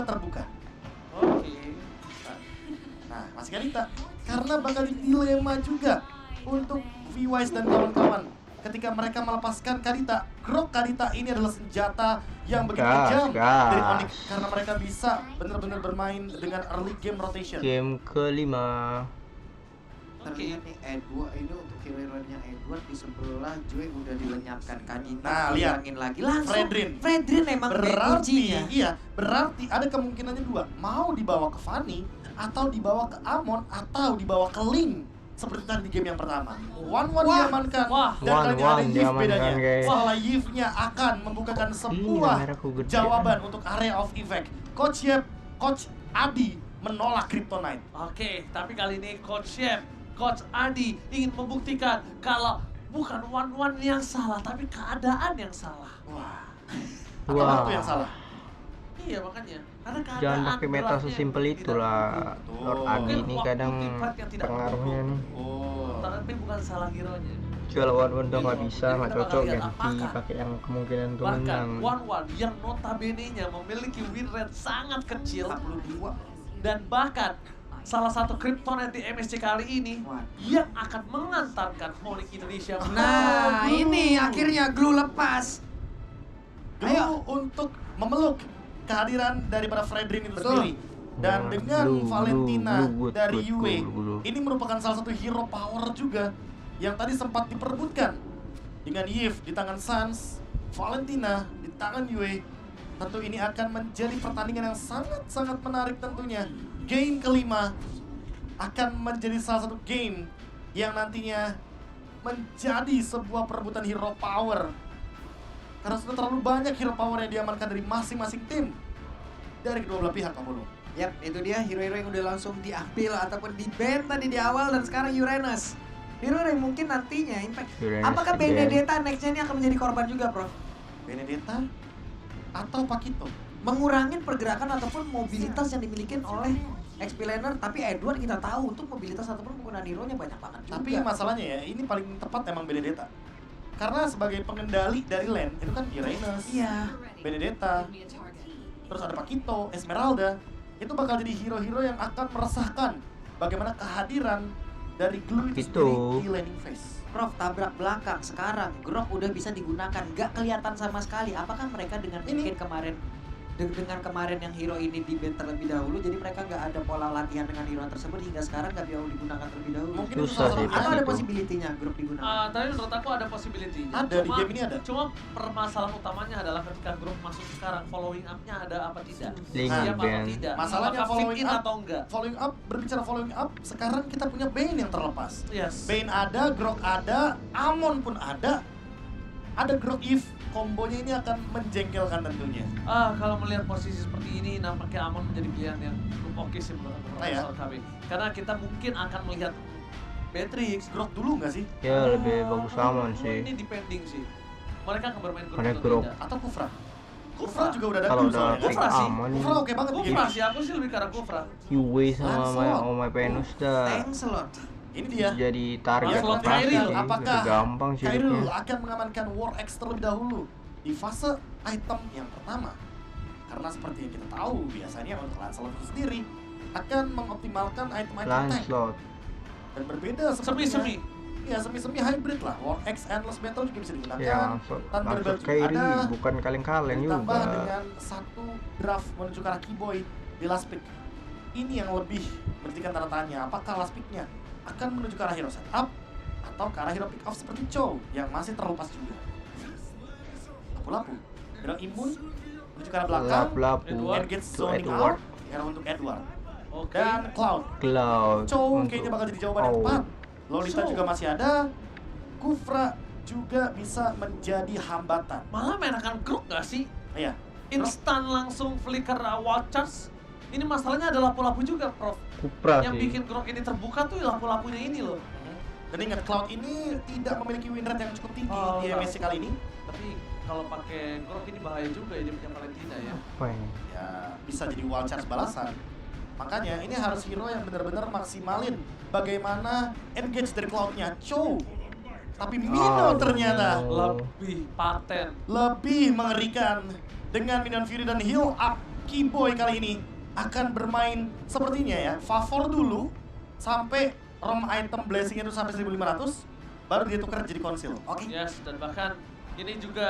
terbuka. Oke. Nah, masih Kadita. Karena bakal dilema juga untuk V-Wise dan kawan-kawan. Ketika mereka melepaskan Kadita, Grok Kadita ini adalah senjata yang begitu kejam dari Onyx. Karena mereka bisa benar-benar bermain dengan early game rotation. Game kelima. Terlihat nih Edward ini untuk hero-nya Edward di sebelah Joy udah dilenyapkan Kadita. Nah, lihat. Hilangin lagi langsung. Fredrin emang Berarti, kuncinya. iya, berarti ada kemungkinannya dua. Mau dibawa ke Fanny, atau dibawa ke Amon, atau dibawa ke Ling. Seperti tadi di game yang pertama. One-one diamankan. Wah. Dan kali ini ada One-one Yif diamankan, bedanya. guys. Soalnya Yif-nya akan membukakan sebuah merahku gede. jawaban untuk area of effect. Coach Yep, Coach Adi menolak Kryptonite. Oke, tapi kali ini Coach Chef, Coach Adi ingin membuktikan kalau bukan one-one yang salah, tapi keadaan yang salah. Wah. Atau Wah. waktu yang salah. Iya makanya, karena keadaan Jangan pakai meta beratnya sesimpel yang tidak itulah. Betul. Lord Adi Mungkin ini waktu kadang tempat yang tidak pengaruhnya nih. Oh. mendukung. Tapi bukan salah hero-nya. Jual one udah nggak bisa, Jadi nggak kita bakal cocok lihat ganti apakah pakai yang kemungkinan tuh Bahkan menang. one-one yang notabene-nya memiliki win rate sangat kecil 42. dan bahkan salah satu Kryptonite di MSC kali ini yang akan mengantarkan Onyx Indonesia. Nah, ini akhirnya glue lepas. Ayo untuk memeluk kehadiran daripada Fredrin itu sendiri. Dan Nah, dengan blue, Valentina blue, good, dari good, Yue, blue. ini merupakan salah satu hero power juga yang tadi sempat diperebutkan dengan Yif di tangan Sans, Valentina di tangan Yue. Tentu ini akan menjadi pertandingan yang sangat-sangat menarik tentunya. Game kelima akan menjadi salah satu game yang nantinya menjadi sebuah perebutan hero power. Karena sudah terlalu banyak hero power yang diamankan dari masing-masing tim dari kedua belah pihak, Kamu. Yap, itu dia hero-hero yang udah langsung diambil ataupun di-ban tadi di awal dan sekarang Uranus. Hero yang mungkin nantinya impact. Uranus Apakah again. Benedetta next-nya ini akan menjadi korban juga, Prof? Benedetta atau Pakito? Mengurangin pergerakan ataupun mobilitas yang dimiliki oleh XP laner, tapi Edward kita tahu untuk mobilitas ataupun penggunaan hero-nya banyak banget juga. Tapi masalahnya ya, ini paling tepat emang Benedetta. Karena sebagai pengendali dari lane, itu kan Uranus, iya. Benedetta, terus ada Pakito, Esmeralda. Itu bakal jadi hero-hero yang akan meresahkan bagaimana kehadiran dari Glue itu Itu. sendiri di laning phase. Prof, tabrak belakang sekarang Grok udah bisa digunakan, gak kelihatan sama sekali. Apakah mereka dengan Ini. mungkin kemarin dengan kemarin yang hero ini di ban terlebih dahulu, jadi mereka nggak ada pola latihan dengan hero tersebut hingga sekarang nggak bisa digunakan terlebih dahulu. Mungkin itu Susah salah satu sih, Atau cara. ada itu. possibility-nya grup digunakan? Tapi menurut aku ada possibility-nya. Ada, di game ini ada. Cuma permasalahan utamanya adalah ketika grup masuk sekarang, following up-nya ada apa tidak? Link Siap atau ban. tidak? Masalahnya Apakah following fit in up. atau enggak? Following up, berbicara following up, sekarang kita punya Bane yang terlepas. Yes. Bane ada, Grok ada, Amon pun ada. Ada Grok Eve, kombonya ini akan menjengkelkan tentunya. Kalau melihat posisi seperti ini, nampaknya Amon menjadi pilihan yang cukup oke sih menurut aku, Nah, ya. Profesor KB. Karena kita mungkin akan melihat Beatrix, Grok dulu nggak sih? Ya lebih bagus Amon sih. Ini depending sih. Mereka akan bermain grup Karena atau grup. tidak. Atau Kufra? Kufra Kufra juga udah ada Kalau Glue udah soalnya kan? pick Kufra sih. Amon ini Kufra oke banget di game Kufra ini. sih, aku sih lebih ke arah Kufra. Yue sama Lancelot. Oh My Venus dah Lancelot. Ini dia. jadi target Lancelot pasti Kairil, sih. apakah Udah gampang sih Kairul hidupnya. akan mengamankan War X terlebih dahulu di fase item yang pertama? Karena seperti yang kita tahu, biasanya untuk Lancelot itu sendiri akan mengoptimalkan item-item tank. Lancelot. Dan berbeda sepertinya. Semi-semi. Ya, semi-semi hybrid lah. War X Endless Battle juga bisa digunakan. Ya Lancelot. Thunder Lancelot Belt Kairi ada. bukan kaleng-kaleng Ditambah juga. dengan satu draft menuju ke arah Keyboy di last pick. Ini yang lebih memberikan tanda tanya, apakah last picknya akan menuju ke arah hero setup atau ke arah hero pick off seperti Chow yang masih terlepas juga. Lapu-lapu, hero imun menuju ke arah belakang, Lap-lapu engage to zoning Edward. out, hero untuk Edward. Oke. Dan Cloud, Cloud Chow untuk kayaknya bakal jadi jawaban yang tepat. Lolita Chow. juga masih ada, Kufra juga bisa menjadi hambatan. Malah menakan grup nggak sih? Iya. Instan langsung flicker wild charge. Ini masalahnya ada lapu-lapu juga, Prof. Kupra Yang sih. bikin grok ini terbuka tuh lapu-lapunya ini loh. Dan ingat, Cloud ini tidak memiliki win rate yang cukup tinggi di enggak. MSC kali ini. Tapi kalau pakai grok ini bahaya juga ya, dia punya Valentina ya. Apa ini? Ya, bisa jadi wild charge balasan. Makanya ini harus hero yang benar-benar maksimalin bagaimana engage dari Cloud-nya. Chow. Tapi Mino ternyata Lebih paten. lebih mengerikan dengan Minion Fury dan heal up Keyboy kali ini akan bermain sepertinya ya, favor dulu sampai ROM item blessing itu sampai 1500, baru dia tukar jadi konsil. Oke. Yes, dan bahkan ini juga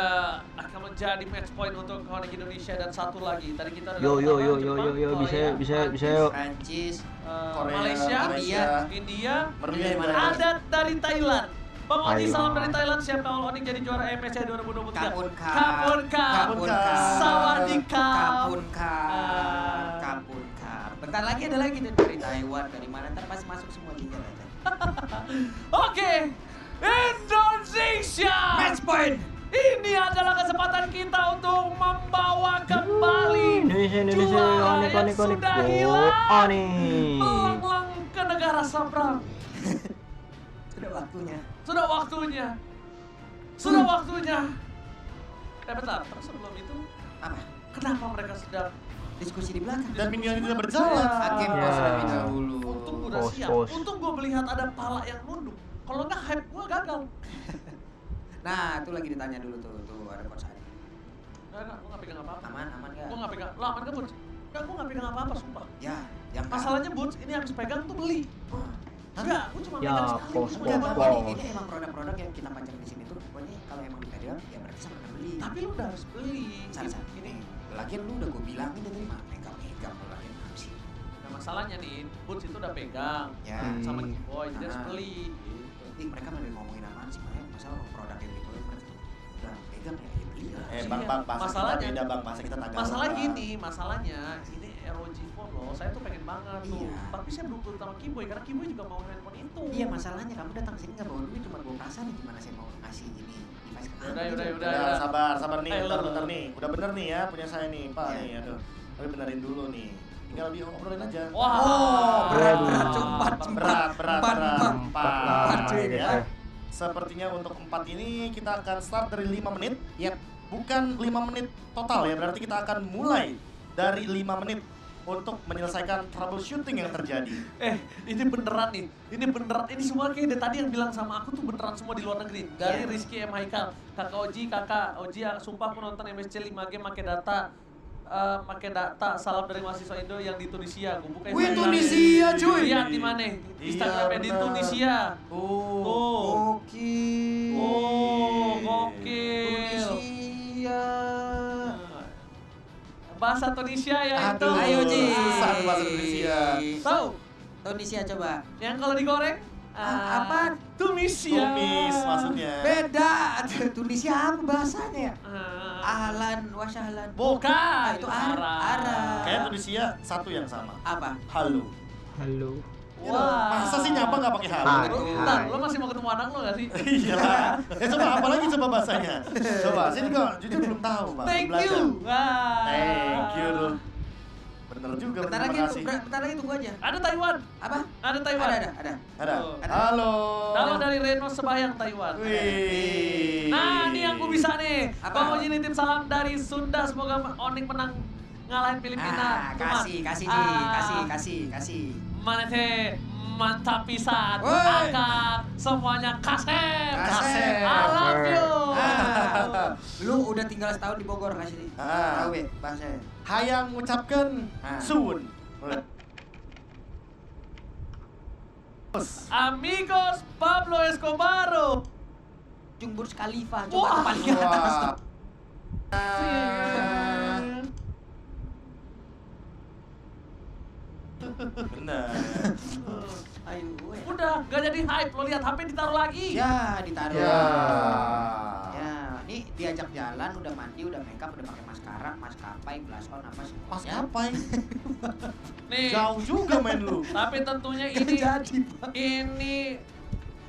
akan menjadi match point untuk Onyx Indonesia dan satu lagi. Tadi kita udah Yo Jepang, bisa yuk. Prancis, Korea, Malaysia, India, Maria dari mana? ada dari Thailand. Bang Oji, Thailand. salam dari Thailand. Siap kalau Onyx jadi juara MSC 2023. Kapun Kap. Kapun Kap. Kapun Kap. Sawadikap. Kapun Kap. Kapun Kap. Bentar lagi ada lagi tuh dari Taiwan, dari mana, ntar pasti masuk semua liga aja. Oke, Indonesia. Match point. Ini adalah kesempatan kita untuk membawa kembali Indonesia, juara Onyx, yang Onyx, sudah Onyx. hilang Onyx. melanglang ke negara Sabrang. Sudah waktunya. Sudah waktunya. Sudah waktunya. Bentar, terus sebelum itu Apa? kenapa mereka sedang Diskusi di belakang. Dan minion itu berjalan. Hakim Ya. pos lebih dahulu. untung gue udah Pos, siap. pos. Untung gue melihat ada pala yang nunduk. Kalau nggak hype gue gagal. Nah, itu lagi ditanya dulu tuh ada coach Adi. Enggak, gue nggak pegang apa-apa. Aman enggak? Gue nggak pegang. Lah, aman kan Boots? Enggak, gue nggak pegang apa-apa, sumpah. Ya, yang Masalahnya Boots, ini habis pegang tuh beli. Enggak, gue cuma Ya, pegang sekali. pos, cuma pos, pegang. pos. ini emang produk-produk yang kita pajang di sini tuh pokoknya kalau emang dipegang ya berarti sama dengan beli. Tapi lu udah harus beli. Sar, Ini. lagian lu udah gue bilangin dari mana megang lu lagi apa sih? Nah, masalahnya nih, Boots itu udah pegang. Ya. Sama Keyboy, jadi harus Ah. beli. Gitu. Ih, mereka pada ngomongin apaan sih? Masalah produk yang gitu mereka tuh udah pegang ya beli lah. Bang, bahasa Masalahnya- kita beda bang, bahasa kita Tagalog. Masalah Bang. gini, masalahnya ini ROG Phone loh, saya tuh pengen banget tuh. Iya. Tapi saya belum turun sama Keyboy karena Keyboy juga mau handphone itu. Iya, masalahnya kamu datang sini nggak bawa duit, cuma bawa perasaan nih gimana saya mau ngasih ini device ke kamu. Yaudah. Udah, sabar nih, Ayo, bentar lu. nih. Udah bener nih ya punya saya nih, Pak Iya. nih, aduh. Tapi benerin dulu nih. Tinggal diobrolin aja. Wah. Oh, berat, Waduh. empat, Empat cuy. gitu. ya. Sepertinya untuk 4 ini kita akan start dari 5 menit. Yap. Bukan 5 menit total ya, berarti kita akan mulai dari 5 menit untuk menyelesaikan troubleshooting yang terjadi. Ini beneran nih. Ini beneran. Ini semua kayak dari tadi yang bilang sama aku tuh beneran semua di luar negeri. Dari Iya. Rizky M. Haikal, Kakak Oji, sumpah aku nonton MSC 5 game make data. Salam dari mahasiswa Indo yang di Tunisia. Gue buka Wih, Instagram. Tunisia, cuy. Lihat di mana? Instagramnya di bener. Tunisia. Tuh. Gokil. Oh, gokil. Tunisia. Bahasa Tunisia ya itu. Aduh, Ayo, Ji. susah tuh bahasa Tunisia. Tahu? Tunisia coba. Yang kalau digoreng? Apaan? Tunisia. Tumis maksudnya. Beda. Tunisia apa bahasanya? Ah. Ahlan wa sahlan. Bukan. Itu Arab. Kayak Tunisia satu yang sama. Apa? Halo. Halo. Wah. Masa sih nyapa nggak pakai halo? Hai. Bentar, lo masih mau ketemu anak lo gak sih? Iyalah. Coba apa lagi coba bahasanya? Coba, saya juga jujur belum tahu, Pak. Thank Belajar. you. Wah. Thank you tuh. Bener juga, Bentar terima lagi, kasih. bentar lagi tunggu aja. Ada Taiwan. Apa? Ada Taiwan. Ada. Ada. Oh. Halo. Halo dari Reno Sebayang Taiwan. Wih. Nah, ini yang gue bisa nih. Apa? Bang Oji nitip salam dari Sunda. Semoga Onyx menang ngalahin Filipina. Cuman, Kasih. Mana teh mantap pisan. Woi. Akak semuanya kasep. Kasep. I love you. Lu udah tinggal setahun di Bogor kasih. Ah. Tahu ya bahasanya. Hayang ngucapkan Ah. sun. Amigos Pablo Escobar. Jung Burj Khalifa Wah. coba tuh paling atas. Wah. Benar. Ayo. Udah, gak jadi hype. Lo lihat HP ditaruh lagi. Ya, ditaruh. Ya. Ya, ini diajak jalan, udah mandi, udah makeup, udah pakai maskara, maskapai, blush on apa sih? Pas ngapain? Nih. Jauh juga main lu. Tapi tentunya Nggak ini jadi, Pak. ini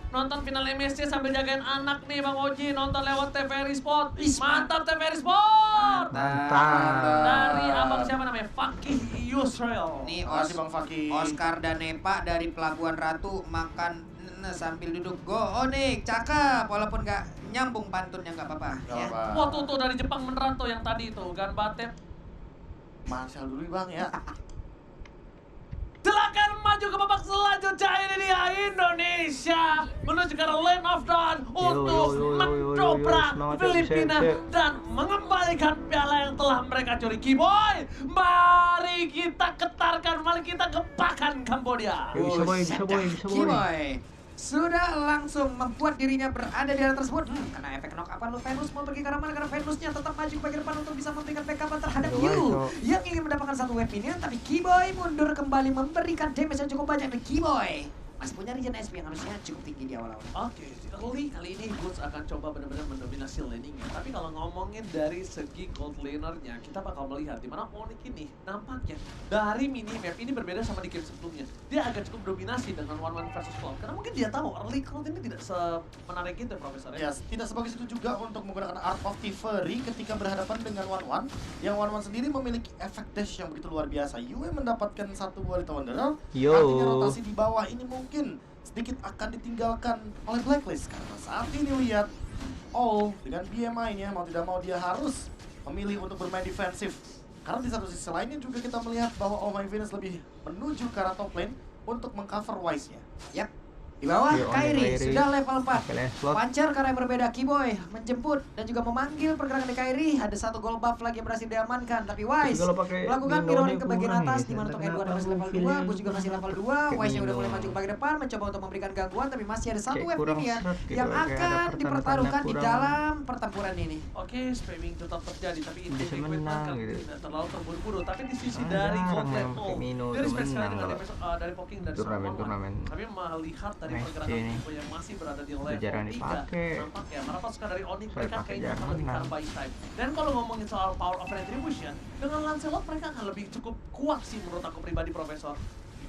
nonton final MSC sambil jagain anak nih Bang Oji, nonton lewat TVRI Sport. Ih, Mantap TVRI Sport. Mantap. Dari abang siapa namanya? Fakih Yusril. Nih Makasih Bang Fakih. Oscar dan Nepa dari Pelabuhan Ratu makan sambil duduk. Go Onyx, cakep. Walaupun nggak nyambung pantunnya nggak apa-apa. Gak Ya. apa. Wah tuh dari Jepang beneran tuh yang tadi tuh Ganbate. Marshall dulu Bang ya. Silakan maju ke babak selanjutnya ini dia Indonesia menuju ke Land of Dawn untuk mendobrak semangat, Filipina bisa. dan mengembalikan piala yang telah mereka curi. Kiboy, mari kita ketarkan, mari kita gempakan Kambodia. Bisa boy, bisa boy, bisa boy. Kiboy sudah langsung membuat dirinya berada di area tersebut. Karena efek knock up lu Venus mau pergi ke arah mana? Karena Venusnya tetap maju ke bagian depan untuk bisa memberikan backup terhadap Aduh, Yu ayo. yang ingin mendapatkan satu wave minion, tapi Kiboy mundur kembali memberikan damage yang cukup banyak. Dan Kiboy masih punya regen SP yang harusnya cukup tinggi di awal-awal. Oke, early kali ini Goods akan coba benar-benar mendominasi laningnya. Tapi kalau ngomongin dari segi gold lanernya, kita bakal melihat di mana Onyx ini nampaknya dari minimap ini berbeda sama di game sebelumnya. Dia agak cukup dominasi dengan one versus Cloud. Karena mungkin dia tahu early Cloud ini tidak semenarik itu, Profesor. Ya, tidak sebagus itu juga untuk menggunakan Art of Thievery ketika berhadapan dengan One. Yang One sendiri memiliki efek dash yang begitu luar biasa. Yue mendapatkan satu buah Little Wanderer. Yo. Artinya rotasi di bawah ini mungkin sedikit akan ditinggalkan oleh Blacklist. Karena saat ini lihat All dengan BMI-nya mau tidak mau dia harus memilih untuk bermain defensif. Karena di satu sisi lainnya juga kita melihat bahwa All My Venus lebih menuju ke arah top lane untuk mengcover Wise-nya. Yap. Di bawah Yo, Kairi Kairi. sudah level 4. Pakai slot. Pancer karena yang berbeda, Kiboy menjemput dan juga memanggil pergerakan di Kairi. Ada satu gold buff lagi yang berhasil diamankan, tapi Wise Kalau pakai melakukan Nino mirroring ini ke bagian kurang atas, ya, di mana untuk kenapa Edward masih level feeling 2, Bus juga masih level 2. pakai Wise yang udah Nino. mulai maju ke bagian depan, mencoba untuk memberikan gangguan, tapi masih ada satu Kayak wave kurang minion seret gitu, yang kayak ada akan pertanda-tanda dipertaruhkan di kurang. dalam pertempuran ini. Oke, spamming tetap terjadi, tapi Bisa intake menang, kan gitu. tidak terlalu terburu-buru. Tapi di sisi Ah, dari jarang gold memang level, pakai Mino dia tuh respect sekali menang dengan kalau damage, dari poking dari turnamen. Tapi melihat dari Match pergerakan ini. Kiboy yang masih berada di level Udah jarang 3, dipakai. nampaknya para pasukan dari Onyx Saya mereka pakai kayaknya akan jarang lebih menang. by time. Dan kalau ngomongin soal power of retribution, dengan Lancelot mereka akan lebih cukup kuat sih menurut aku pribadi, Profesor.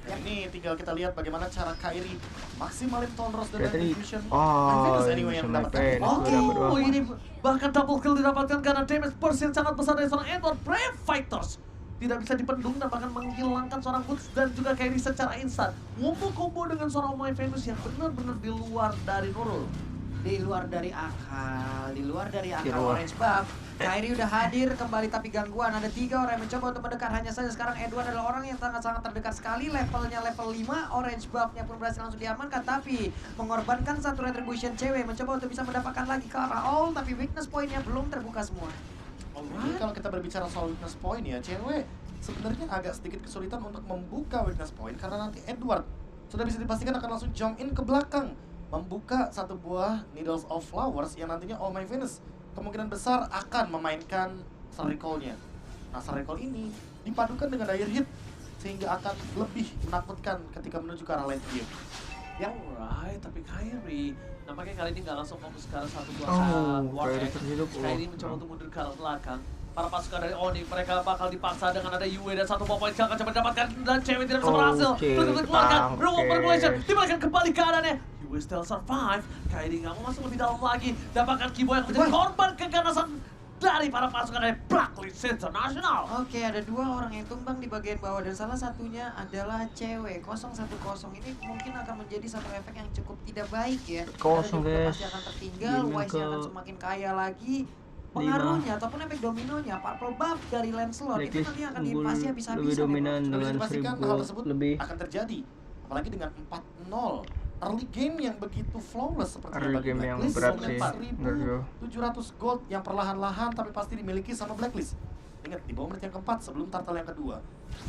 Ya, ini tinggal kita lihat bagaimana cara Kairi maksimalin Tonros dan Kayak tadi. Retribution. Oh, My Venus ini anyway yang bisa mendapatkan. main pen. Oke, Sudah berdua. ini bahkan double kill didapatkan karena damage burst yang sangat besar dari seorang Edward. Brave Fighters tidak bisa dipendung dan bahkan menghilangkan seorang Boots dan juga Kairi secara instan. Combo dengan seorang My Venus yang benar-benar di luar dari Nurul. Di luar dari akal, di luar dari akal luar. orange buff. Kairi udah hadir kembali tapi gangguan. Ada 3 orang yang mencoba untuk mendekat. Hanya saja sekarang Edward adalah orang yang sangat-sangat terdekat sekali. Levelnya level 5, orange buffnya pun berhasil langsung diamankan. Tapi mengorbankan satu retribution cewek. Mencoba untuk bisa mendapatkan lagi ke arah all. Tapi weakness point-nya belum terbuka semua. Jadi kalau kita berbicara soal weakness point ya, cewek sebenarnya agak sedikit kesulitan untuk membuka weakness point karena nanti Edward sudah bisa dipastikan akan langsung jump in ke belakang, membuka satu buah Needles of Flowers yang nantinya All My Venus kemungkinan besar akan memainkan Recall-nya. Nah, Recall ini dipadukan dengan Dire Hit sehingga akan lebih menakutkan ketika menuju ke arah lane game. Ya, alright, tapi Kairi nampaknya kali ini nggak langsung fokus ke arah satu buah Oh, War Kairi Axe. terhidup. Kairi Oh. mencoba untuk mundur ke arah belakang. Para pasukan dari Onyx mereka bakal dipaksa dengan ada Yue dan satu poin yang akan coba didapatkan dan cewek tidak bisa Oh, berhasil. cewek Terus dikeluarkan, ketangkep. Reward Manipulation dibalikan kembali keadaannya. Yue still survive. Kairi nggak mau masuk lebih dalam lagi. Dapatkan Kiboy yang menjadi korban keganasan dari para pasukan dari Blacklist International. Oke, ada 2 orang yang tumbang di bagian bawah dan salah satunya adalah cewek. 0-1-0 ini mungkin akan menjadi satu efek yang cukup tidak baik ya. Kosong, Karena dia guys. pasti akan tertinggal, Game Wise-nya ke akan semakin kaya lagi. Pengaruhnya ataupun efek dominonya, purple buff dari Lancelot itu Blacklist nanti akan unggul diinvasi lebih habis-habisan. dominan Sudah bisa dengan dipastikan 1000 hal tersebut lebih. akan terjadi. Apalagi dengan 4-0. Early game yang begitu flawless seperti Early game yang berat sih, menurut 700 gold yang perlahan-lahan tapi pasti dimiliki sama Blacklist. Ingat, di bawah menit yang keempat sebelum turtle yang kedua.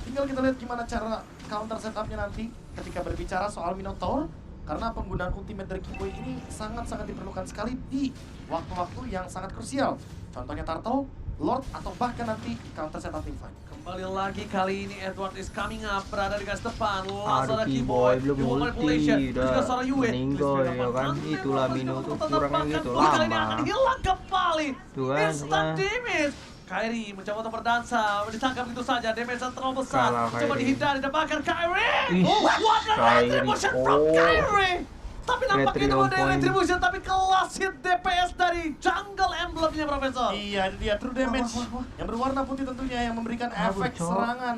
Tinggal kita lihat gimana cara counter setupnya nanti ketika berbicara soal Minotaur. Karena penggunaan ultimate dari Kiboy ini sangat-sangat diperlukan sekali di waktu-waktu yang sangat krusial. Contohnya turtle, Lord, atau bahkan nanti counter setup teamfight. Kembali lagi kali ini Edward is coming up, berada di garis depan. Aduh, Lazada Kiboy Kiboy, belum Dual ulti, Manipulation, udah juga seorang Yue. meninggal, Terus ya kan? didapatkan, Itulah Edward Mino juga tuh tetap kurangnya bahkan gitu, kali ini lama. akan hilang kembali. Tuh kan, Instant kan. damage. Kairi mencoba untuk berdansa, ditangkap begitu saja, damage yang terlalu besar. Kalah Coba Kairi. dihindari, dapatkan Kairi. Ih, What a Kairi. retribution from Oh. Kairi. Tapi nampaknya itu Retribution ada point. retribution, tapi kelas hit DPS dari jungle emblemnya, Profesor. Iya, itu dia true damage yang berwarna putih tentunya yang memberikan efek Cok. serangan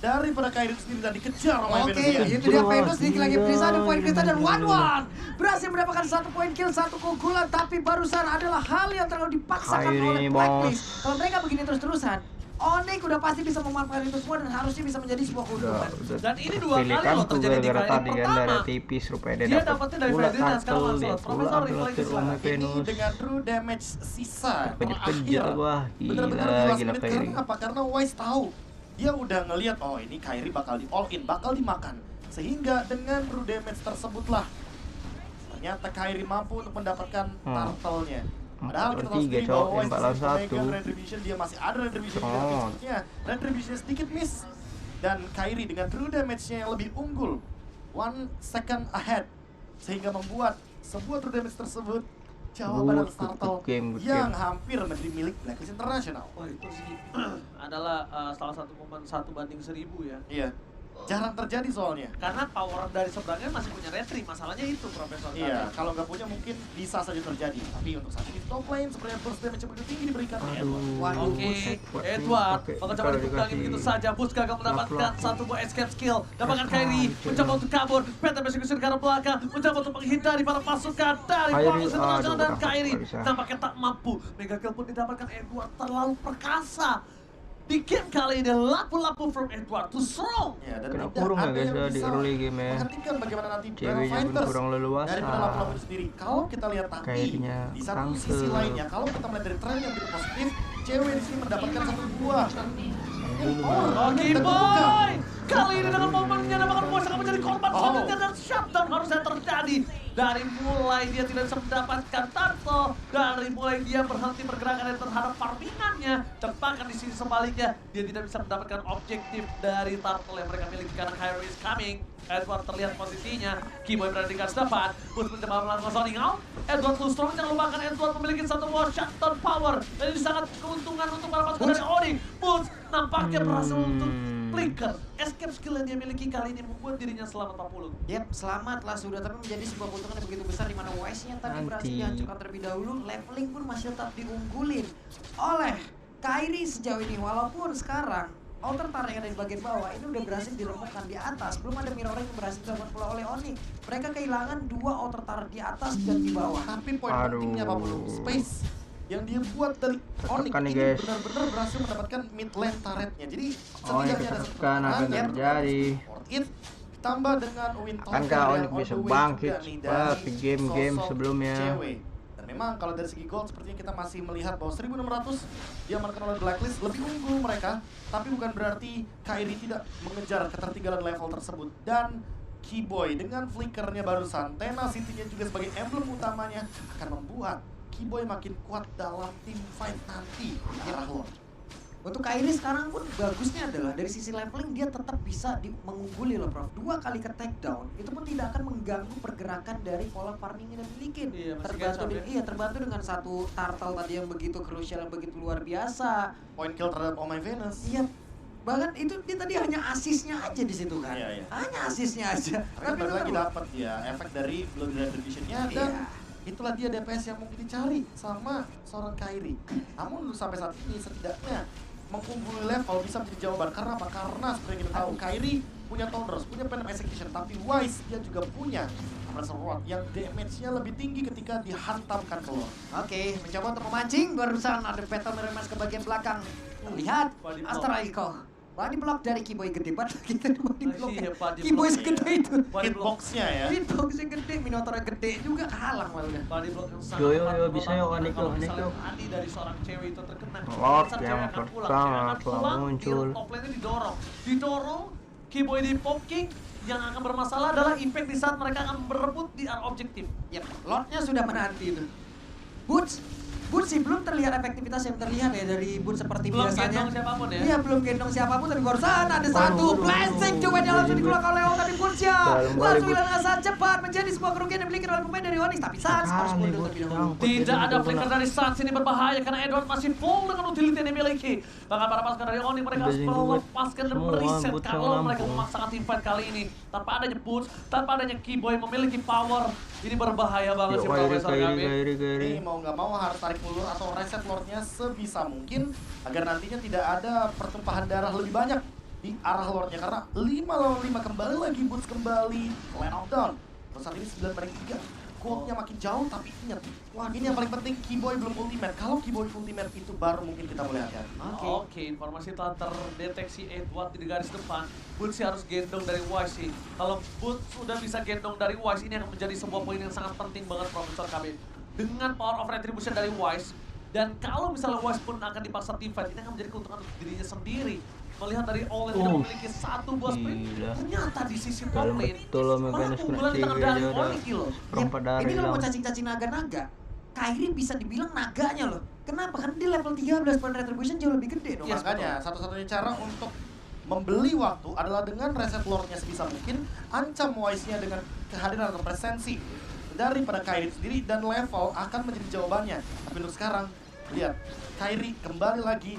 daripada Kairi sendiri dan dikejar oleh Oke, Venus. itu dia Jelas, Venus sedikit lagi beri satu poin kita dan gila. 1-1 berhasil mendapatkan 1 poin kill, 1 keunggulan. Tapi barusan adalah hal yang terlalu dipaksakan Kairi, oleh bos. Blacklist. Kalau mereka begini terus-terusan, Onyx udah pasti bisa memanfaatkan itu semua dan harusnya bisa menjadi sebuah keuntungan. Dan ini dua kali pilihan loh tuh terjadi di gara-gara kali tadi kan pertama. darah tipis rupanya Dia dia dapatnya dari pula Freddy dan sekarang tackle, dia langsung pula Profesor ambil Reflex ke lah. Ome Ini Venus. dengan true damage sisa Kejar gua, bener-bener di gila last gila minute. Kyrie. Karena apa? Karena Wise tahu dia udah ngelihat oh ini Kyrie bakal di all in, bakal dimakan. Sehingga dengan true damage tersebutlah ternyata Kyrie mampu untuk mendapatkan turtle-nya. Padahal kita tahu sendiri bahwa Wise memegang Retribution, dia masih ada Retribution juga, tapi sepertinya Retribution sedikit miss. Dan Kyrie dengan true damage-nya yang lebih unggul 1 second ahead, sehingga membuat sebuah true damage tersebut jawaban atas turtle yang hampir menjadi milik Blacklist International. Wah itu sih adalah salah satu momen 1/1000 ya. Iya, jarang terjadi soalnya. Karena power dari seberangnya masih punya retri, masalahnya itu Profesor. Iya, kalau nggak punya mungkin bisa saja terjadi. Tapi untuk saat ini top lane sepertinya burst damage yang begitu tinggi diberikan oleh Edward. Waduh, Oke, Edward mencoba dibukangi begitu saja. Bus gagal mendapatkan satu buah escape skill. Dapatkan Kyrie, mencoba untuk kabur. Peta Persekusi ke arah belakang, mencoba untuk menghindari para pasukan dari Blacklist International dan Kyrie. Tampaknya tak mampu. Mega kill pun didapatkan Edward, terlalu perkasa. Di game kali ini lapu-lapu from Edward to strong. Ya, dan Kena tidak kurung ya ada guys yang ya di bisa early game ya. menghentikan bagaimana nanti Ceweknya Battle pun Fighters kurang leluasa. dari lapu-lapu itu sendiri. Kalau kita lihat tapi Kayaknya di satu sisi tangkep. lainnya, kalau kita melihat dari tren yang begitu positif, cewek di sini mendapatkan satu buah. Oke boy, kali ini dengan momennya dapatkan boy akan menjadi korban selanjutnya dan shutdown harusnya terjadi. Dari mulai dia tidak bisa mendapatkan turtle, dari mulai dia berhenti pergerakan terhadap farmingannya, dan bahkan di sisi sebaliknya dia tidak bisa mendapatkan objektif dari turtle yang mereka miliki karena Kyrie is coming. Edward terlihat posisinya, Keyboy berada di garis depan, Bus mencoba melakukan zoning out. Edward too strong, jangan lupakan Edward memiliki satu buah shutdown power. Dan ini sangat keuntungan untuk para pasukan dari Onyx. Bus nampaknya berhasil untuk flicker. Escape skill yang dia miliki kali ini membuat dirinya selamat 40. Yep, selamatlah sudah, tapi menjadi sebuah keuntungan yang begitu besar di mana Wise-nya tadi berhasil dihancurkan terlebih dahulu. Leveling pun masih tetap diunggulin oleh Kyrie sejauh ini, walaupun sekarang outer turret yang ada di bagian bawah ini udah berhasil diremukkan di atas. Belum ada mirroring yang berhasil dilakukan pula oleh Onyx. Mereka kehilangan 2 outer turret di atas dan di bawah. Tapi poin pentingnya apa belum? Space yang dia buat dari Onyx nih, ini guys. benar-benar berhasil mendapatkan mid lane turretnya. Jadi Oh, setidaknya ya, ada ketekan akan yang terjadi. support it, ditambah dengan win total Akankah yang Onyx on bisa the way bangkit juga nih cepat dari di game-game sosok sebelumnya? cewek. Dan memang kalau dari segi gold sepertinya kita masih melihat bahwa 1600 diamankan oleh Blacklist lebih unggul mereka, tapi bukan berarti Kyrie tidak mengejar ketertinggalan level tersebut. Dan Keyboy dengan flickernya barusan, Tenacity-nya juga sebagai emblem utamanya akan membuat Keyboy makin kuat dalam tim fight nanti di arah Lord. Untuk Kyrie sekarang pun bagusnya adalah dari sisi leveling dia tetap bisa mengungguli loh Prof. 2 kali ke takedown itu pun tidak akan mengganggu pergerakan dari pola farming yang dimiliki. Iya, masih terbantu kacau, iya, terbantu dengan satu turtle tadi yang begitu krusial, yang begitu luar biasa. Point kill terhadap Ome Venus. Iya, bahkan itu dia tadi hanya asisnya aja di situ kan. Iya, iya. Hanya asisnya aja. Tapi balik lagi dapat ya efek dari Blood Retribution-nya dan Iya. itulah dia DPS yang mungkin dicari sama seorang Kyrie. Namun sampai saat ini setidaknya mengungguli level bisa menjadi jawaban. Karena apa? Karena seperti yang kita tahu Kyrie punya Thunders, punya Phantom Execution, tapi Wise dia juga punya Pressure Rod yang damage-nya lebih tinggi ketika dihantamkan keluar. Oke, mencoba untuk memancing, barusan ada Petal meremas ke bagian belakang. Lihat, Body block. Astra Echo. Body block dari Keyboy gede banget kita body block. Iya, body Keyboy block, segede iya. itu. Body block. Hitbox-nya ya. Hitboxnya gede, Minotaurnya gede juga halang malah udah. Body block yang sangat Yo, yo, yo, kuat bisa yo, membantu Onyx, kalau Onyx, misalnya yo. tadi dari seorang cewek itu terkena. Lord saat yang cewek akan pulang, pertama cewek akan telah pulang, muncul. di top lane-nya didorong, Keyboy di poking. Yang akan bermasalah adalah impact di saat mereka akan berebut di area objektif. Yap, Lordnya sudah menanti itu. Boots sih belum terlihat efektivitas yang terlihat ya dari Boots seperti Belum biasanya. gendong siapapun ya. Iya, belum gendong siapapun, tapi barusan ada satu blessing coba yang langsung dikeluarkan oleh Oka di Boots-nya. Langsung hilang dengan sangat cepat menjadi sebuah kerugian yang dimiliki oleh pemain dari Onyx, tapi Sans harus mundur terlebih dahulu. Tidak ada flicker dari Sans, ini berbahaya karena Edward masih full dengan utility yang dimiliki. Bahkan para pasukan dari Onyx mereka harus melepaskan dan mereset kalau mereka memaksakan teamfight kali ini. Tanpa adanya Boots, tanpa adanya Keyboy memiliki power. Ini berbahaya banget sih Profesor kami. Ini mau nggak mau harus tarik ulur atau reset Lordnya sebisa mungkin agar nantinya tidak ada pertumpahan darah lebih banyak di arah Lordnya, karena 5 lawan 5 kembali lagi Boots kembali Land of Dawn. Terus saat ini 9 banding 3. goldnya makin jauh, tapi ingat, wah ini yang paling penting, Keyboy belum ultimate. Kalau Keyboy ultimate itu baru mungkin kita boleh hati-hati. Oke, informasi telah terdeteksi Edward di garis depan. Boots harus gendong dari Wise sih. Kalau Boots sudah bisa gendong dari Wise, ini akan menjadi sebuah poin yang sangat penting banget Profesor KB. Dengan power of retribution dari Wise, dan kalau misalnya Wise pun akan dipaksa teamfight, ini akan menjadi keuntungan untuk dirinya sendiri. Melihat dari All yang tidak memiliki satu buah sprint, ternyata di sisi top Dalam lane, betul loh malah Meganes kena keunggulan di tangan cewek dari aja udah Onyx loh. perempat dari Ini kalau mau hilang. cacing-cacing naga-naga, Kairi bisa dibilang naganya loh. Kenapa? Karena dia level 13 point retribution jauh lebih gede dong. Yes, Makanya satu-satunya cara untuk membeli waktu adalah dengan reset lordnya sebisa mungkin, ancam Wise-nya dengan kehadiran atau presensi daripada Kairi sendiri, dan level akan menjadi jawabannya. Tapi untuk sekarang, lihat, Kairi kembali lagi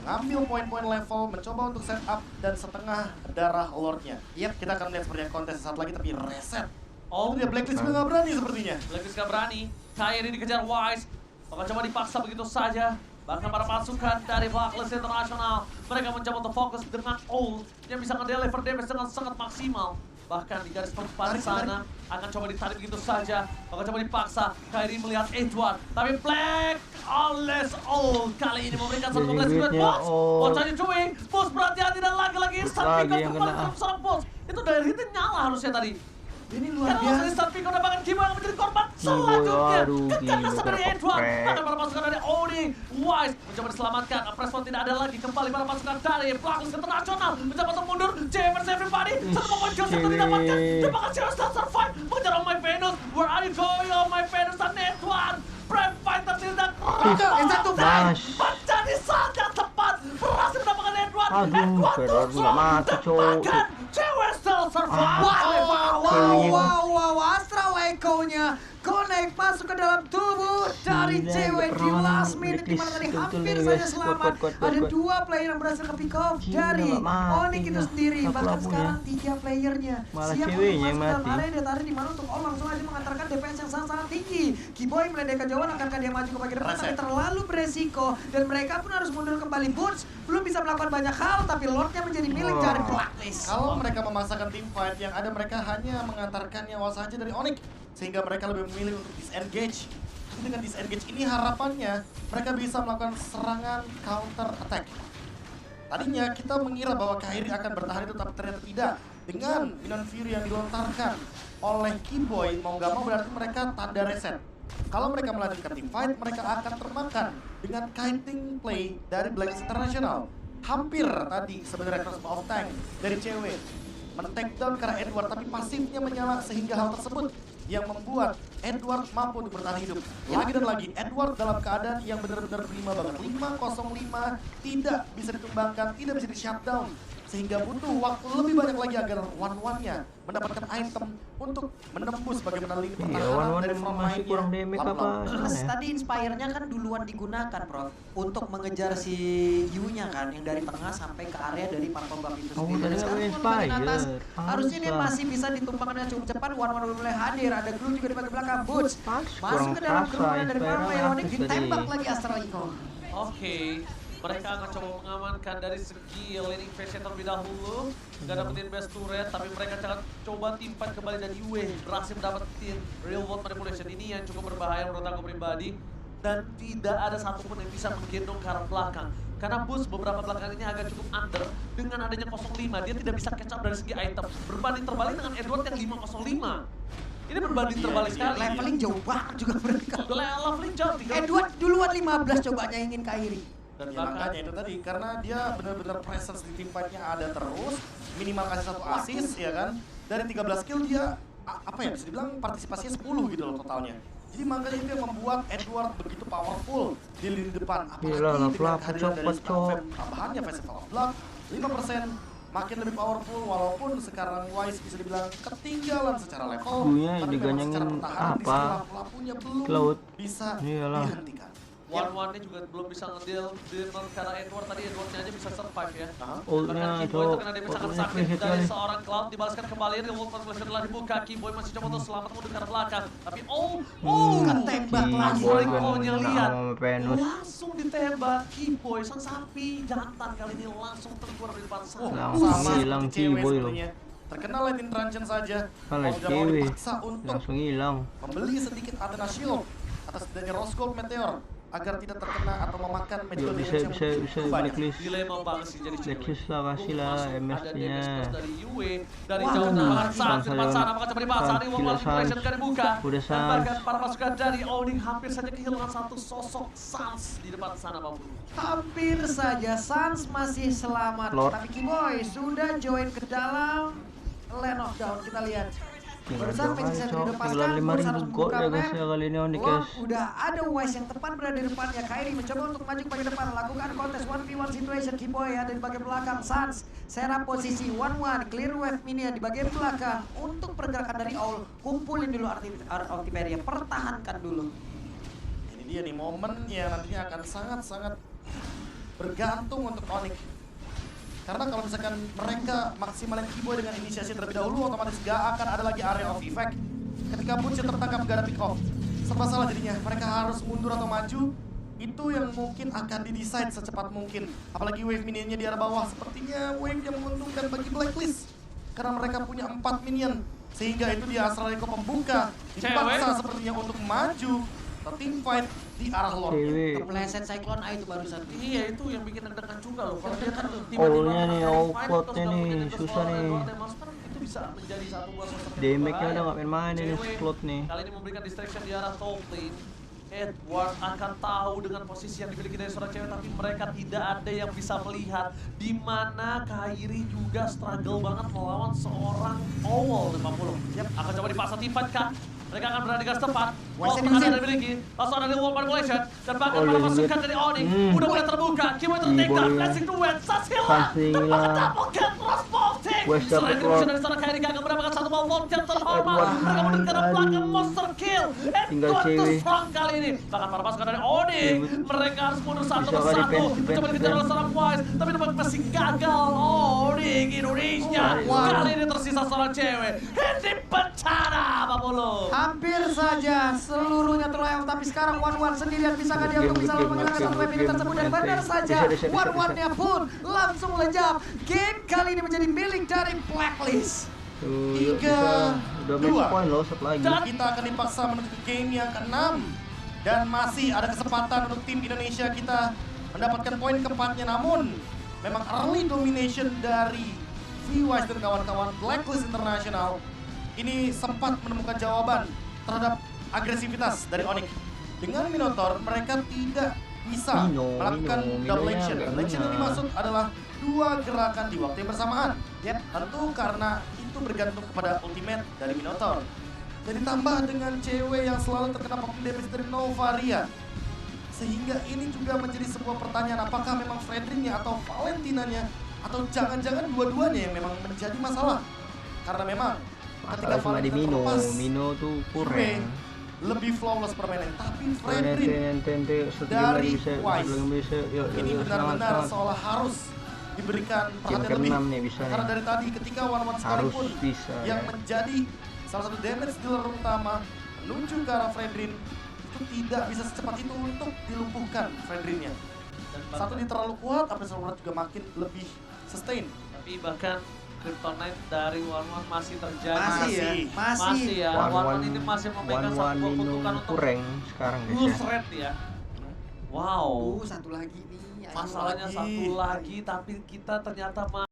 ngambil poin-poin level, mencoba untuk setup dan setengah darah lordnya. Yap, kita akan melihat seperti kontes saat lagi, tapi reset. Oh, dia Blacklist juga nggak berani sepertinya. Blacklist gak berani, Kairi dikejar Wise, bakal coba dipaksa begitu saja. Bahkan para pasukan dari Blacklist International, mereka mencoba untuk fokus dengan ult yang bisa nge-deliver damage dengan sangat maksimal. Bahkan di garis tempat sana akan coba ditarik begitu saja, bakal coba dipaksa. Kairi melihat Edward, tapi Black Alles ult kali ini memberikan satu blast buat Boss. Boss aja cuy, Boss berhati-hati dan lagi-lagi instant pick up kembali ke seorang Boss. Itu dari hitnya nyala harusnya tadi. Ini luar Karena langsung instant pick up dan bahkan Keyboy yang menjadi korban selanjutnya. Keganasan dari Edward, bahkan para pasukan dari Oni, Wise mencoba diselamatkan. Pressman tidak ada lagi, kembali para pasukan dari Blacklist International mencoba untuk mundur. Jammers everybody, satu poin kill yang didapatkan. Dapatkan Zero Star Survive, mengejar Oh My Venus. Where are you going Oh My Venus dan Edward? Prime Fighter tidak satu menjadi saat yang tepat. Berhasil mendapatkan Edward. Aduh, Edward nggak mati, cowok. Bahkan cewek still survive. Wow, Astral Echo-nya connect masuk ke dalam tubuh dari Gila, cewek di perlawanan last minute, di mana tadi Blacklist, hampir betul, saja guys. selamat. Kuat. Ada 2 player yang berhasil ke pick off Gila, dari nggak mati Onyx itu dia. sendiri. Satu Bahkan lampunya. sekarang 3 playernya Malah siap ceweknya untuk yang masuk dalam mati. area dia tarik di mana untuk langsung aja mengantarkan DPS yang sangat-sangat tinggi. Keyboy melihat kejauhan, akankah dia maju ke bagian depan, tapi terlalu beresiko dan mereka pun harus mundur kembali. Boots belum bisa melakukan banyak hal, tapi Lordnya menjadi milik dari Blacklist. Kalau mereka memasakkan tim fight yang ada, mereka hanya mengantarkan nyawa saja dari Onyx, sehingga mereka lebih memilih untuk disengage. Dengan disengage ini harapannya mereka bisa melakukan serangan counter attack. Tadinya kita mengira bahwa Kairi akan bertahan itu, tapi ternyata tidak. Dengan Minion Fury yang dilontarkan oleh Keyboy, mau nggak mau berarti mereka tanda reset. Kalau mereka melanjutkan tim fight, mereka akan termakan dengan kiting play dari Blacklist International. Hampir tadi sebenarnya Cross of Tank dari cewek men-take down karena Edward, tapi pasifnya menyala sehingga hal tersebut yang membuat Edward mampu untuk bertahan hidup. Lagi dan lagi, Edward dalam keadaan yang benar-benar prima banget. 505 tidak bisa ditumbangkan, tidak bisa di-shutdown. Sehingga butuh waktu lebih banyak lagi agar one-one-nya mendapatkan item untuk menembus bagaimana lini pertahanan dari front masih kurang line-nya. damage apa? Plus tadi Inspire-nya kan duluan digunakan, Prof, untuk mengejar si Yu-nya kan, yang dari tengah sampai ke area dari Purple Buff itu Oh, sendiri. tadi Dan sekarang nggak kalau bagian atas, Inspire. harusnya dia Pantes. masih bisa ditumpangkan dengan cukup cepat. One-one udah mulai hadir, ada Gloom juga di bagian belakang. Boots masuk kurang ke dalam kerasa, kerumunan dari para Inspire player Onyx, habis ditembak tadi. lagi Astral Echo. Oke, mereka akan coba mengamankan dari segi laning phase terlebih dahulu. Gak dapetin best turret, tapi mereka akan coba timpan kembali dan Yue berhasil mendapatkan real world manipulation ini yang cukup berbahaya menurut aku pribadi. Dan tidak ada satupun yang bisa menggendong ke arah belakang. Karena Boost beberapa belakangan ini agak cukup under. Dengan adanya 05, dia tidak bisa catch up dari segi item. Berbanding terbalik dengan Edward yang 505. Ini berbanding terbalik sekali. Leveling jauh banget juga mereka. Leveling jauh. Edward duluan 15 cobanya ingin Kairi. Dan ya, makanya itu tadi, karena dia benar-benar presence di tim fight-nya ada terus, minimal kasih 1 assist ya kan. Dari 13 kill dia apa ya, bisa dibilang partisipasinya 10 gitu loh totalnya. Jadi makanya itu yang membuat Edward begitu powerful di lini depan. Apalagi Gila, dengan Flap, kehadiran dari cepet, Starfam tambahannya Festival of Blood 5%, makin lebih powerful, walaupun sekarang Wise bisa dibilang ketinggalan secara level. Gunya tapi memang diganyangin secara pertahanan di apa? sebelah pelapunya belum Cloud. bisa Iyalah. dihentikan. One-one-nya juga belum bisa ngedeal karena Edward tadi Edwardnya aja bisa survive ya. Ultnya Bahkan Keyboy cowok, terkena damage sangat ultnya sakit free hit dari kali. seorang Cloud, dibalaskan kembali real world manipulation telah dibuka. Keyboy masih coba untuk selamat mundur ke arah belakang, tapi ketembak lagi. Keyboy Keyboy call-nya kena lihat sama Venus. langsung ditembak. Keyboy sang sapi jantan kali ini langsung terkeluar dari depan sana. Langsung Sama hilang seperti cewek Keyboy loh. sebenarnya. terkena lightning truncheon saja. Malah Mau tidak mau Dewi. dipaksa untuk Langsung hilang. membeli sedikit Athena Shield atas dari Rose Gold Meteor agar tidak terkena atau memakan magical Yuk, damage yang bisa cukup banyak. blacklist. Dilema banget sih jadi cewek. Blacklist lah, kasih lah Masuk, ada MST-nya. damage plus dari Yue dari Wah, jauh tembakan Sans Sans di depan ayo. sana maka coba dibahas saat ini Gila, World Liberation Sans. akan dibuka Udah, dan Sans. bahkan para pasukan dari Owning hampir saja kehilangan satu sosok Sans di depan sana Bang Bulu. Hampir saja Sans masih selamat, Lord. tapi Kiboy sudah join ke dalam Land of Dawn. Kita lihat barusan Magic Cok, dilepaskan, tinggal 5.000 harus gold membuka ya guys map. ya kali ini Onyx Long guys. udah ada Wise yang tepat berada di depannya. Kairi mencoba untuk maju ke bagian depan, lakukan kontes 1v1 situation. Kiboy ada di bagian belakang. Sans serap posisi 1-1, clear wave minion di bagian belakang. Untuk pergerakan dari Owl, kumpulin dulu Altimeria, pertahankan dulu. Ini dia nih momen yang nantinya akan sangat-sangat bergantung untuk Onyx. Karena kalau misalkan mereka maksimalin Kiboy dengan inisiasi terlebih dahulu, otomatis gak akan ada lagi area of effect. Ketika Butcher tertangkap gak ada pick off, serba salah jadinya. Mereka harus mundur atau maju. Itu yang mungkin akan didesain secepat mungkin. Apalagi wave minionnya di arah bawah, sepertinya wave yang menguntungkan bagi Blacklist. Karena mereka punya 4 minion. Sehingga itu dia Astral Echo pembuka. Dipaksa sepertinya untuk maju atau team fight di arah Lord. Cewek. Kepleset Cyclone Eye itu barusan. Iya itu yang bikin deg-degan juga loh. Kalau dia kan Owlnya nih, fight, owl terus cloudnya nggak nih, mungkin itu susah seorang nih. Edward Master, itu bisa menjadi satu buah sosok yang Damage-nya berbahaya. udah nggak main-main ini Cewek slot nih. Kali ini memberikan distraction di arah top lane. Edward akan tahu dengan posisi yang dimiliki dari seorang cewek, tapi mereka tidak ada yang bisa melihat di mana Kairi juga struggle banget melawan seorang Owl 50. Yap, akan coba dipaksa teamfight kah? Mereka akan berada di garis tepat. Wise Tengah dari dimiliki. Langsung ada World Manipulation dan bahkan Oh, para iya, pasukan iya. dari Onyx udah mulai terbuka. Kiboy Ih, tertinggal, boleh. blessing to win, Sans hilang. Sans hilang. Dan double kill terus bolting. West dapat Selain Lord. dari sana Kairi gagal mendapatkan satu ball Lord yang terhormat. Edward, Mereka mendekat ke belakang aduh. monster kill. Tinggal Edward cewek. too strong kali ini. Bahkan para pasukan dari Onyx, mereka harus mundur satu Bisa kali persatu. defense, Mencoba dikejar oleh seorang Wise, tapi dapat masih gagal. Onyx Indonesia. Wah. Kali ini tersisa seorang cewek. Hendy bencana, Pak Bulu. Hampir saja seluruhnya terlayang, tapi sekarang Wan sendirian. Bisakah dia untuk bisa menghilangkan satu wave ini tersebut? Dan benar saja Wan-Nya pun langsung lejap. Game kali ini menjadi milik dari Blacklist. Tuh, yuk, Tiga, bisa. Udah match dua. point loh, satu lagi. Kita akan dipaksa menuju ke game yang ke-6. Dan masih ada kesempatan untuk tim Indonesia kita mendapatkan poin keempatnya. Namun, memang early domination dari V-Wise dan kawan-kawan Blacklist International ini sempat menemukan jawaban terhadap agresivitas dari Onyx. Dengan Minotaur, mereka tidak bisa melakukan double Minonya action. nggak Action yang guna. dimaksud adalah 2 gerakan di waktu yang bersamaan. Yep, tentu karena itu bergantung kepada ultimate dari Minotaur. Dan ditambah dengan cewek yang selalu terkena pop damage dari Novaria. Sehingga ini juga menjadi sebuah pertanyaan, apakah memang Fredrin-nya atau Valentina-nya atau jangan-jangan dua-duanya yang memang menjadi masalah. Karena memang ketika Masalah cuma di Valentina Mino. terlepas, Mino tuh Yue kurang. lebih flawless permainan. Tapi Fredrin Fredrin dari dari Wise bisa. Yuk, ini benar-benar seolah harus diberikan Game perhatian lebih. ke-6 nih bisa Karena nih. dari tadi ketika one-one Harus sekalipun bisa yang ya. menjadi salah satu damage dealer utama menuju ke arah Fredrin itu tidak bisa secepat itu untuk dilumpuhkan Fredrinnya. Satu dia terlalu kuat, apa yang juga makin lebih sustain. Tapi bahkan Kryptonite dari One masih terjadi. Masih ya. ya. One ini masih memegang satu Mino keuntungan untuk kurang sekarang guys lose ya. rate ya. Wow. Satu lagi nih. ayo. Masalahnya lagi. satu lagi, tapi kita ternyata